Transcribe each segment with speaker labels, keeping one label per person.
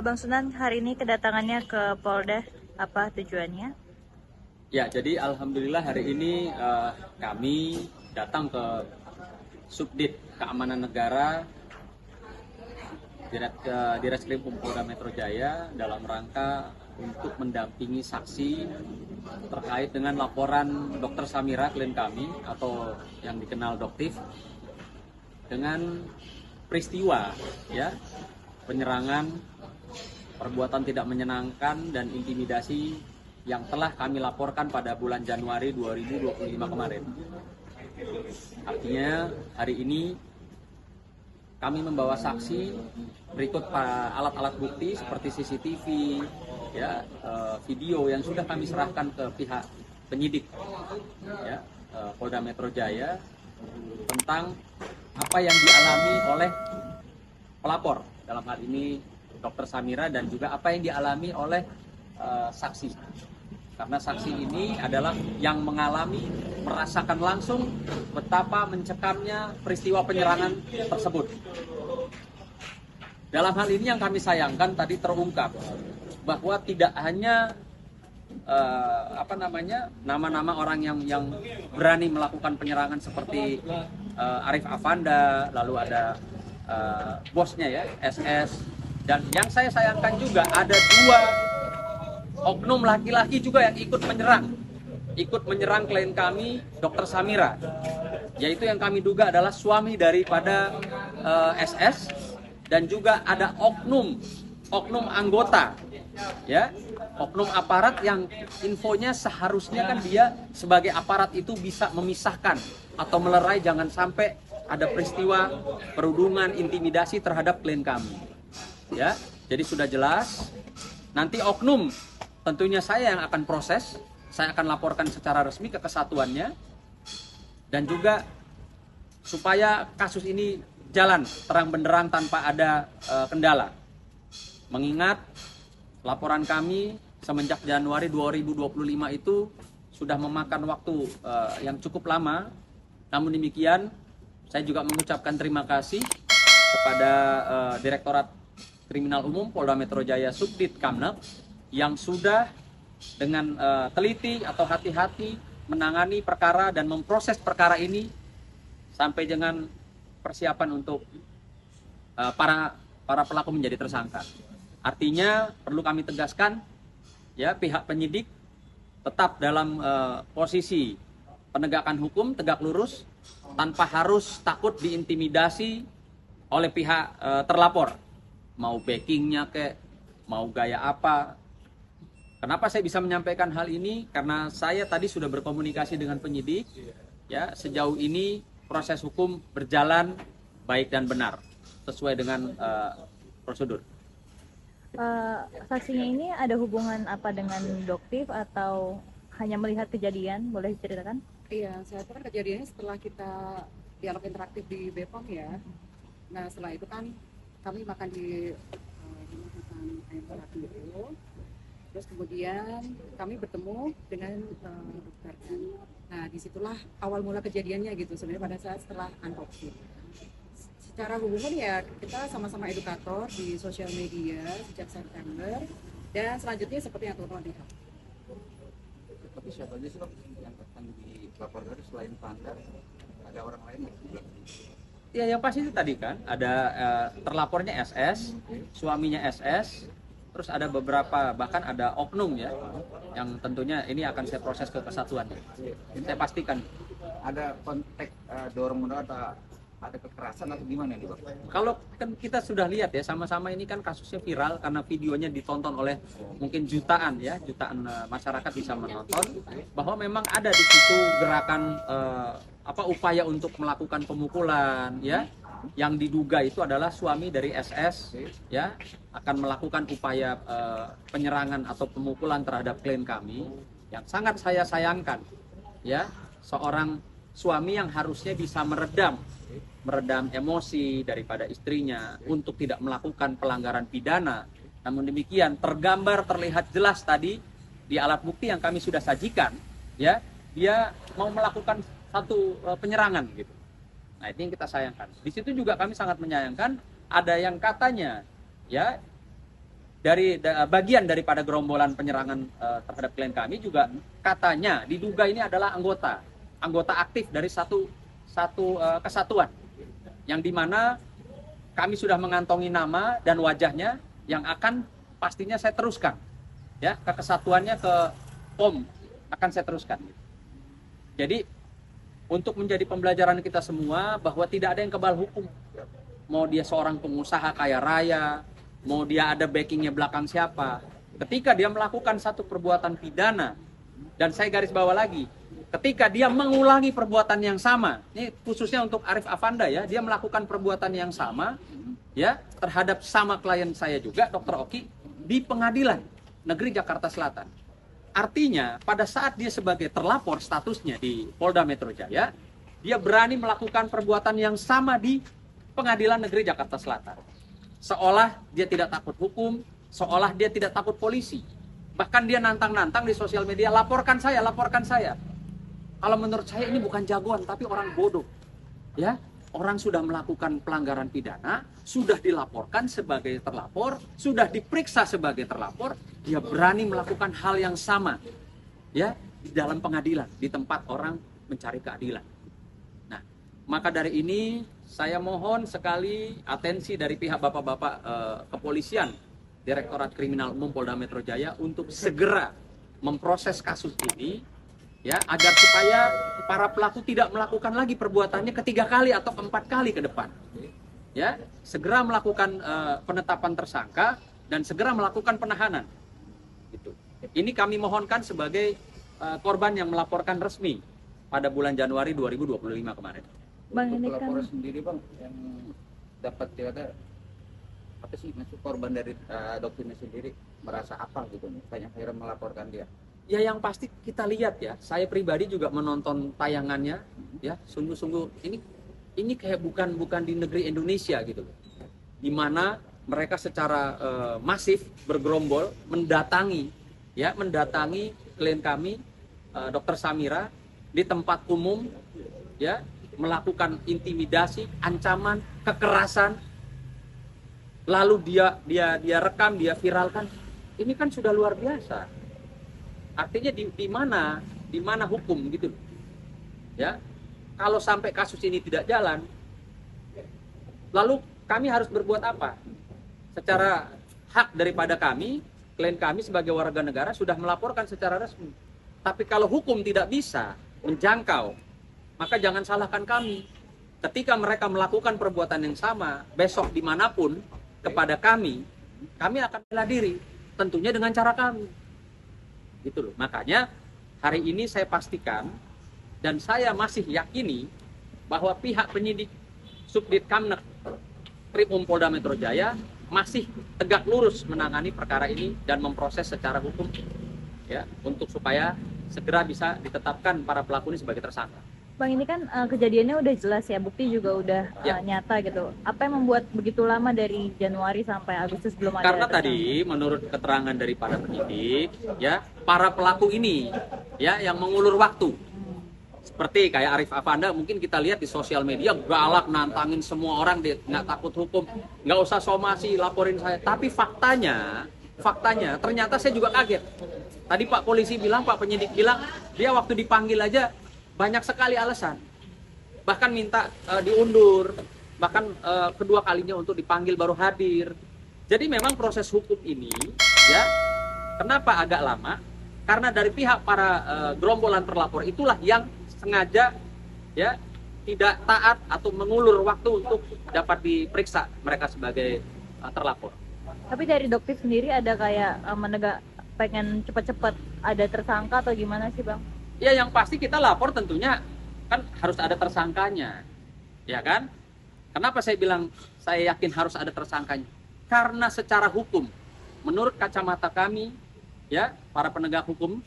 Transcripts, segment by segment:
Speaker 1: Bang Sunan, hari ini kedatangannya ke Polda, apa tujuannya?
Speaker 2: Ya, jadi alhamdulillah hari ini kami datang ke Subdit Keamanan Negara Direskrim Polda Metro Jaya dalam rangka untuk mendampingi saksi terkait dengan laporan Dr. Samira, klien kami atau yang dikenal Doktif, dengan peristiwa ya penyerangan, perbuatan tidak menyenangkan dan intimidasi yang telah kami laporkan pada bulan Januari 2025 kemarin. Artinya hari ini kami membawa saksi berikut alat-alat bukti seperti CCTV, ya, video yang sudah kami serahkan ke pihak penyidik, ya, Polda Metro Jaya tentang apa yang dialami oleh pelapor, dalam hal ini Dr. Samira, dan juga apa yang dialami oleh saksi. Karena saksi ini adalah yang mengalami, merasakan langsung betapa mencekamnya peristiwa penyerangan tersebut. Dalam hal ini yang kami sayangkan tadi terungkap bahwa tidak hanya nama-nama orang yang berani melakukan penyerangan seperti Arif Afanda, lalu ada bosnya ya, SS, dan yang saya sayangkan juga ada dua oknum laki-laki juga yang ikut menyerang klien kami, Dr. Samira, yaitu yang kami duga adalah suami daripada SS, dan juga ada oknum anggota, ya, oknum aparat yang infonya seharusnya kan dia sebagai aparat itu bisa memisahkan atau melerai jangan sampai ada peristiwa perundungan, intimidasi terhadap klien kami, ya. Jadi sudah jelas, nanti oknum tentunya saya yang akan proses, saya akan laporkan secara resmi ke kesatuannya, dan juga supaya kasus ini jalan terang benderang tanpa ada kendala. Mengingat laporan kami semenjak Januari 2025 itu sudah memakan waktu yang cukup lama. Namun demikian, saya juga mengucapkan terima kasih kepada Direktorat Kriminal Umum Polda Metro Jaya Subdit Kamnap yang sudah dengan teliti atau hati-hati menangani perkara dan memproses perkara ini sampai dengan persiapan untuk para pelaku menjadi tersangka. Artinya perlu kami tegaskan, ya, pihak penyidik tetap dalam posisi penegakan hukum tegak lurus tanpa harus takut diintimidasi oleh pihak terlapor, mau backingnya kayak mau gaya apa. Kenapa saya bisa menyampaikan hal ini? Karena saya tadi sudah berkomunikasi dengan penyidik, ya, sejauh ini proses hukum berjalan baik dan benar sesuai dengan prosedur.
Speaker 1: Saksinya ini ada hubungan apa dengan Doktif atau hanya melihat kejadian? Boleh diceritakan?
Speaker 3: Iya, saya kan kejadiannya setelah kita dialog interaktif di Bepom ya. Nah setelah itu kan kami makan di makan ayam terapi itu. Terus kemudian kami bertemu dengan dokter. Nah disitulah awal mula kejadiannya gitu sebenarnya pada saat setelah autopsi. Secara hubungan ya kita sama-sama edukator di sosial media sejak September, dan selanjutnya seperti yang teman-teman lihat.
Speaker 4: Tapi siapa aja sih yang akan dilaporkan selain Panda? Ada orang lain nggak?
Speaker 2: Ya, yang pasti itu tadi kan ada terlapornya SS, suaminya SS, terus ada beberapa, bahkan ada oknum ya, yang tentunya ini akan saya proses ke kesatuannya. Saya pastikan.
Speaker 4: Ada konteks dorong menurut atau ada kekerasan atau gimana nih, Pak?
Speaker 2: Kalau kan kita sudah lihat ya, sama-sama ini kan kasusnya viral karena videonya ditonton oleh mungkin jutaan masyarakat bisa menonton, bahwa memang ada di situ gerakan upaya untuk melakukan pemukulan, ya, yang diduga itu adalah suami dari SS, ya, akan melakukan upaya penyerangan atau pemukulan terhadap klien kami, yang sangat saya sayangkan, ya, seorang suami yang harusnya bisa meredam emosi daripada istrinya untuk tidak melakukan pelanggaran pidana. Namun demikian terlihat jelas tadi di alat bukti yang kami sudah sajikan, ya, dia mau melakukan satu penyerangan gitu. Nah, itu yang kita sayangkan. Di situ juga kami sangat menyayangkan ada yang katanya, ya, bagian daripada gerombolan penyerangan terhadap klien kami juga katanya diduga ini adalah anggota aktif dari satu kesatuan yang dimana kami sudah mengantongi nama dan wajahnya yang akan pastinya saya teruskan ya ke kesatuannya, ke POM akan saya teruskan. Jadi untuk menjadi pembelajaran kita semua bahwa tidak ada yang kebal hukum. Mau dia seorang pengusaha kaya raya, mau dia ada backingnya belakang siapa, ketika dia melakukan satu perbuatan pidana, dan saya garis bawah lagi, ketika dia mengulangi perbuatan yang sama, ini khususnya untuk Arif Afanda ya, dia melakukan perbuatan yang sama ya terhadap sama klien saya juga, Dr. Oki, di Pengadilan Negeri Jakarta Selatan. Artinya pada saat dia sebagai terlapor statusnya di Polda Metro Jaya, dia berani melakukan perbuatan yang sama di Pengadilan Negeri Jakarta Selatan. Seolah dia tidak takut hukum, seolah dia tidak takut polisi. Bahkan dia nantang-nantang di sosial media, laporkan saya, laporkan saya. Kalau menurut saya ini bukan jagoan, tapi orang bodoh. Ya, orang sudah melakukan pelanggaran pidana, sudah dilaporkan sebagai terlapor, sudah diperiksa sebagai terlapor, dia berani melakukan hal yang sama. Ya, di dalam pengadilan, di tempat orang mencari keadilan. Nah, maka dari ini saya mohon sekali atensi dari pihak bapak-bapak kepolisian, Direktorat Kriminal Umum Polda Metro Jaya untuk segera memproses kasus ini, ya agar supaya para pelaku tidak melakukan lagi perbuatannya ketiga kali atau 4 kali ke depan. Ya, segera melakukan penetapan tersangka dan segera melakukan penahanan. Gitu. Ini kami mohonkan sebagai korban yang melaporkan resmi pada bulan Januari 2025 kemarin.
Speaker 1: Bang,
Speaker 4: Untuk
Speaker 1: ini kan
Speaker 4: pelaporan sendiri bang yang dapat kira-kira apa sih maksud korban dari dokternya sendiri merasa apa gitu banyak akhirnya melaporkan dia?
Speaker 2: Ya yang pasti kita lihat ya, saya pribadi juga menonton tayangannya ya, sungguh-sungguh ini kayak bukan di negeri Indonesia gitu, di mana mereka secara masif bergerombol mendatangi klien kami Dr. Samira di tempat umum ya, melakukan intimidasi, ancaman, kekerasan, lalu dia rekam, dia viralkan. Ini kan sudah luar biasa. Artinya di mana hukum gitu, ya? Kalau sampai kasus ini tidak jalan, lalu kami harus berbuat apa? Secara hak daripada kami, klien kami sebagai warga negara sudah melaporkan secara resmi. Tapi kalau hukum tidak bisa menjangkau, maka jangan salahkan kami. Ketika mereka melakukan perbuatan yang sama, besok dimanapun kepada kami akan bela diri, tentunya dengan cara kami. Gitu loh. Makanya hari ini saya pastikan dan saya masih yakini bahwa pihak penyidik Subdit Kamnek Krimum Polda Metro Jaya masih tegak lurus menangani perkara ini dan memproses secara hukum ya, untuk supaya segera bisa ditetapkan para pelaku ini sebagai tersangka.
Speaker 1: Bang, ini kan kejadiannya udah jelas ya, bukti juga udah nyata gitu. Apa yang membuat begitu lama dari Januari sampai Agustus belum ada?
Speaker 2: Karena tadi menurut keterangan dari para penyidik, ya para pelaku ini ya yang mengulur waktu. Seperti kayak Arif Afanda, mungkin kita lihat di sosial media galak nantangin semua orang, dia nggak takut hukum, nggak usah somasi, laporin saya. Tapi faktanya ternyata saya juga kaget. Tadi Pak polisi bilang, Pak penyidik bilang, dia waktu dipanggil aja banyak sekali alasan, bahkan minta diundur, bahkan kedua kalinya untuk dipanggil baru hadir. Jadi memang proses hukum ini ya, kenapa agak lama? Karena dari pihak para gerombolan terlapor itulah yang sengaja ya tidak taat atau mengulur waktu untuk dapat diperiksa mereka sebagai terlapor.
Speaker 1: Tapi dari dokter sendiri ada kayak pengen cepat-cepat ada tersangka atau gimana sih Bang?
Speaker 2: Ya yang pasti kita lapor tentunya kan harus ada tersangkanya, ya kan? Kenapa saya bilang saya yakin harus ada tersangkanya? Karena secara hukum, menurut kacamata kami, ya para penegak hukum,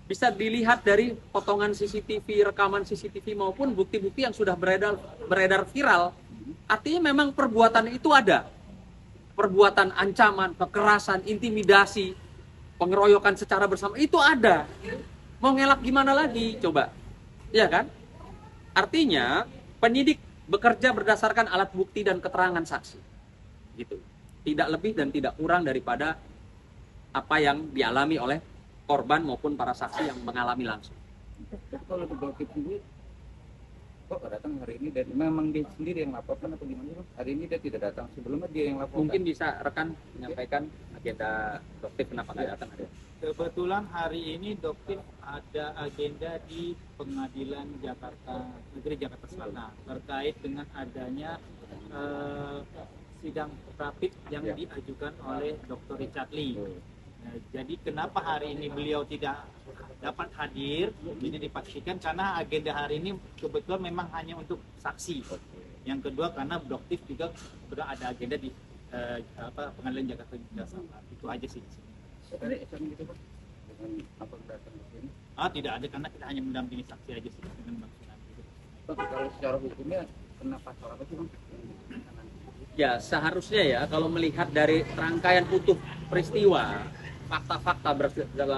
Speaker 2: bisa dilihat dari potongan CCTV, rekaman CCTV maupun bukti-bukti yang sudah beredar viral. Artinya memang perbuatan itu ada, perbuatan ancaman, kekerasan, intimidasi, pengeroyokan secara bersama itu ada. Mau ngelak gimana lagi, coba, ya kan? Artinya penyidik bekerja berdasarkan alat bukti dan keterangan saksi, gitu. tidak lebih dan tidak kurang daripada apa yang dialami oleh korban maupun para saksi yang mengalami langsung.
Speaker 4: Tapi kalau di Dokter sendiri kok nggak datang hari ini, dan memang dia sendiri yang laporkan atau gimana sih Bang? Hari ini dia tidak datang, sebelumnya dia yang laporkan.
Speaker 2: Mungkin bisa rekan menyampaikan agenda Dokter kenapa nggak datang ada?
Speaker 5: Kebetulan hari ini Dokter ada agenda di Pengadilan Negeri Jakarta Selatan terkait dengan adanya sidang rapid yang diajukan oleh Dr. Richard Lee. Nah, jadi kenapa hari ini beliau tidak dapat hadir? Ini dipastikan karena agenda hari ini kebetulan memang hanya untuk saksi. Yang kedua karena Dokter juga sudah ada agenda di Pengadilan Jakarta Selatan. Itu aja sih.
Speaker 4: Ada SN gitu Bang? Dengan apa datang ke sini?
Speaker 5: Tidak ada, karena kita hanya mendampingi saksi aja sih dengan Bang Sunan gitu.
Speaker 4: Bang, kalau secara hukumnya kena pasal apa sih Bang?
Speaker 2: Ya seharusnya ya kalau melihat dari rangkaian utuh peristiwa, fakta-fakta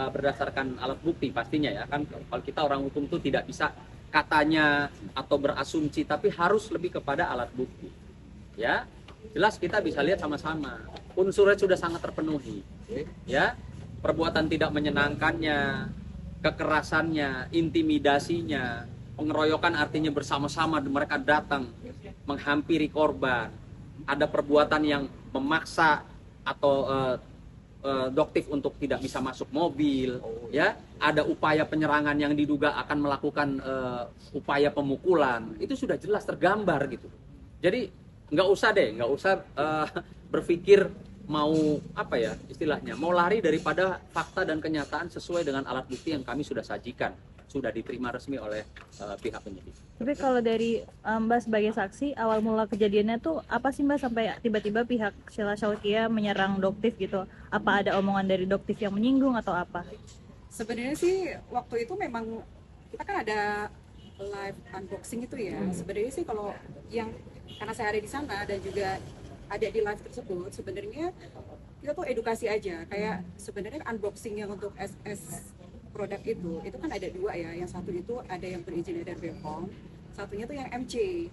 Speaker 2: berdasarkan alat bukti pastinya ya kan, kalau kita orang hukum tuh tidak bisa katanya atau berasumsi, tapi harus lebih kepada alat bukti. Ya jelas kita bisa lihat sama-sama unsurnya sudah sangat terpenuhi. Ya perbuatan tidak menyenangkannya, kekerasannya, intimidasinya, pengeroyokan artinya bersama-sama mereka datang menghampiri korban. Ada perbuatan yang memaksa atau doktif untuk tidak bisa masuk mobil, ya. Ada upaya penyerangan yang diduga akan melakukan upaya pemukulan. Itu sudah jelas tergambar gitu. Jadi nggak usah berpikir mau apa ya istilahnya, mau lari daripada fakta dan kenyataan sesuai dengan alat bukti yang kami sudah sajikan, sudah diterima resmi oleh pihak penyidik.
Speaker 1: Tapi kalau dari Mbak sebagai saksi, awal mula kejadiannya tuh apa sih Mbak sampai tiba-tiba pihak Sheila Syaukia menyerang Doktif gitu? Apa ada omongan dari Doktif yang menyinggung atau apa?
Speaker 3: Sebenarnya sih waktu itu memang kita kan ada live unboxing itu ya. Sebenarnya sih kalau yang karena saya ada di sana dan juga ada di live tersebut, sebenarnya kita tuh edukasi aja. Kayak sebenarnya unboxing yang untuk SS produk itu kan ada dua ya. Yang satu itu ada yang berizin dari BPOM, satunya tuh yang MC.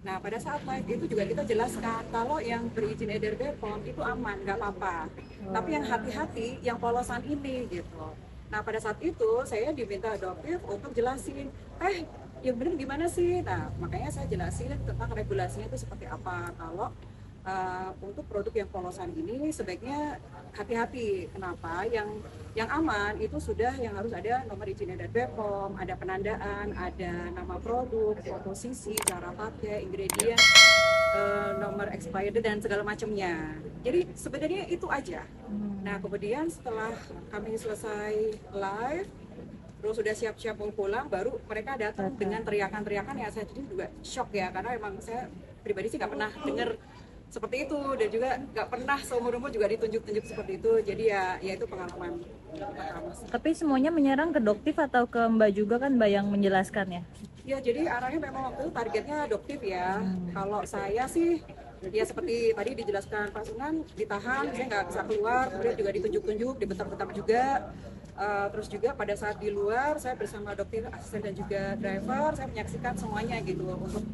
Speaker 3: Nah pada saat live itu juga kita jelaskan kalau yang berizin edar BPOM itu aman, nggak apa-apa. Tapi yang hati-hati, yang polosan ini gitu. Nah pada saat itu saya diminta Dokter untuk jelasin, yang benar gimana sih? Nah makanya saya jelasin tentang regulasinya itu seperti apa. Kalau untuk produk yang polosan ini sebaiknya hati-hati. Kenapa? Yang aman itu sudah yang harus ada nomor izin edar BPOM, ada penandaan, ada nama produk, komposisi, cara pakai, ingredient, nomor expired dan segala macamnya. Jadi sebenarnya itu aja. Nah kemudian setelah kami selesai live, terus sudah siap-siap mau pulang, baru mereka datang dengan teriakan-teriakan ya. Saya juga shock ya, karena emang saya pribadi sih nggak pernah dengar seperti itu, dan juga nggak pernah seumur-umur juga ditunjuk-tunjuk seperti itu. Jadi ya itu pengalaman pertama.
Speaker 1: Tapi semuanya menyerang ke Doktif atau ke Mbak juga kan Mbak yang menjelaskan ya?
Speaker 3: Ya jadi arahnya memang waktu itu targetnya Doktif ya. Kalau saya sih ya seperti tadi dijelaskan Pak Sunan, ditahan, saya nggak bisa keluar, kemudian juga ditunjuk-tunjuk, dibentak-bentak juga. Terus juga pada saat di luar saya bersama Dokter, asisten dan juga driver, saya menyaksikan semuanya gitu. Untuk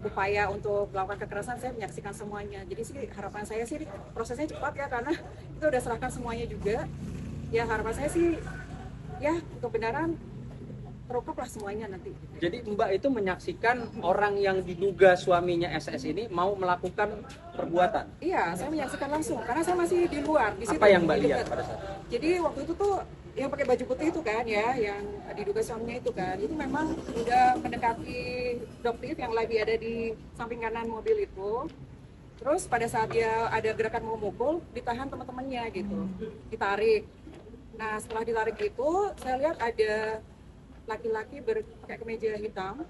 Speaker 3: upaya untuk melakukan kekerasan saya menyaksikan semuanya. Jadi sih harapan saya sih prosesnya cepat ya, karena kita udah serahkan semuanya juga. Ya harapan saya sih ya kebenaran terungkaplah semuanya nanti.
Speaker 2: Jadi Mbak itu menyaksikan orang yang diduga suaminya SS ini mau melakukan perbuatan.
Speaker 3: Iya, saya menyaksikan langsung karena saya masih di luar di situ.
Speaker 2: Apa yang Mbak lihat pada saat itu?
Speaker 3: Jadi waktu itu tuh yang pakai baju putih itu kan ya, yang diduga suaminya itu kan, itu memang udah mendekati Doktif yang lagi ada di samping kanan mobil itu. Terus pada saat dia ada gerakan mau mukul, ditahan teman-temannya gitu, ditarik. Nah setelah ditarik itu, saya lihat ada laki-laki pakai kemeja hitam,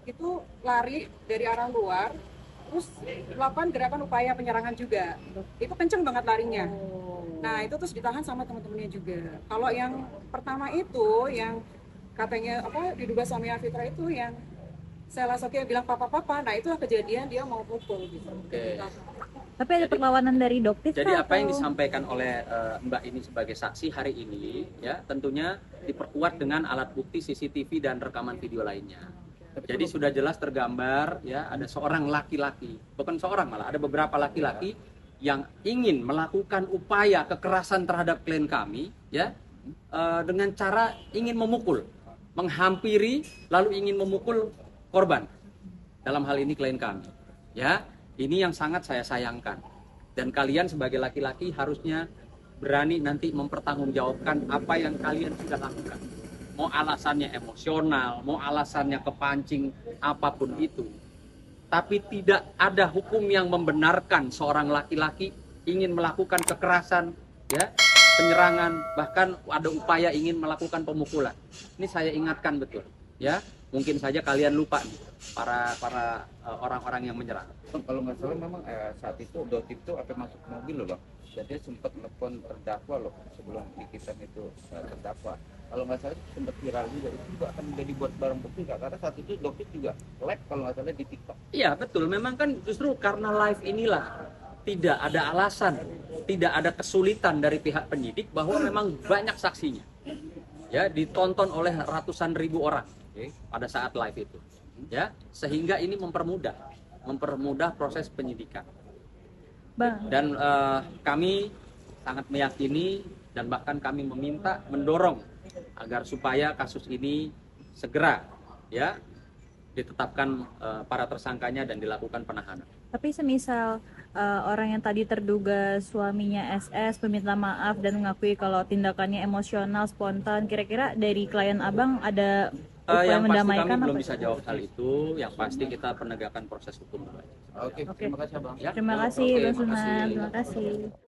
Speaker 3: itu lari dari arah luar, terus melakukan gerakan upaya penyerangan juga. Itu kenceng banget larinya. Nah itu terus ditahan sama teman-temannya juga. Kalau yang pertama itu yang katanya diduga suami Fitra itu yang Sheila Syaukia bilang papa-papa, nah itulah kejadian dia mau pukul gitu.
Speaker 2: Oke.
Speaker 1: Tapi ada perlawanan dari Doktif.
Speaker 2: Jadi apa yang disampaikan oleh Mbak ini sebagai saksi hari ini ya tentunya diperkuat dengan alat bukti CCTV dan rekaman video lainnya. Jadi sudah jelas tergambar ya ada seorang laki-laki, bukan seorang malah ada beberapa laki-laki yang ingin melakukan upaya kekerasan terhadap klien kami, ya, dengan cara ingin memukul, menghampiri, lalu ingin memukul korban. Dalam hal ini klien kami, ya, ini yang sangat saya sayangkan. Dan kalian sebagai laki-laki harusnya berani nanti mempertanggungjawabkan apa yang kalian sudah lakukan. Mau alasannya emosional, mau alasannya kepancing, apapun itu. Tapi tidak ada hukum yang membenarkan seorang laki-laki ingin melakukan kekerasan, ya, penyerangan, bahkan ada upaya ingin melakukan pemukulan. Ini saya ingatkan betul, ya. Mungkin saja kalian lupa nih, para orang-orang yang menyerang.
Speaker 4: Bang, kalau nggak salah memang saat itu Dotif itu apa masuk mobil loh bang, dan dia sempat nelfon terdakwa loh sebelum dikitan itu terdakwa. Kalau nggak salah sempat viral juga, itu juga akan menjadi buat barang bukti nggak? Karena saat itu Dotif juga live kalau nggak salah di TikTok.
Speaker 2: Iya betul, memang kan justru karena live inilah tidak ada alasan, tidak ada kesulitan dari pihak penyidik bahwa memang banyak saksinya, ya, ditonton oleh ratusan ribu orang pada saat live itu, ya, sehingga ini mempermudah proses penyidikan.
Speaker 1: Bang,
Speaker 2: Dan kami sangat meyakini dan bahkan kami mendorong agar supaya kasus ini segera, ya, ditetapkan para tersangkanya dan dilakukan penahanan.
Speaker 1: tapi semisal orang yang tadi terduga suaminya SS meminta maaf dan mengakui kalau tindakannya emosional, spontan, kira-kira dari klien abang ada upaya
Speaker 2: Yang pasti
Speaker 1: mendamaikan
Speaker 2: kami belum
Speaker 1: apa?
Speaker 2: bisa jawab hal itu. Yang pasti kita penegakan proses hukum.
Speaker 4: Oke,
Speaker 1: Oke.
Speaker 4: terima kasih bang.
Speaker 2: Ya.
Speaker 1: Terima kasih
Speaker 2: Oke,
Speaker 1: Bang
Speaker 2: makasih.
Speaker 1: Sunan, terima kasih.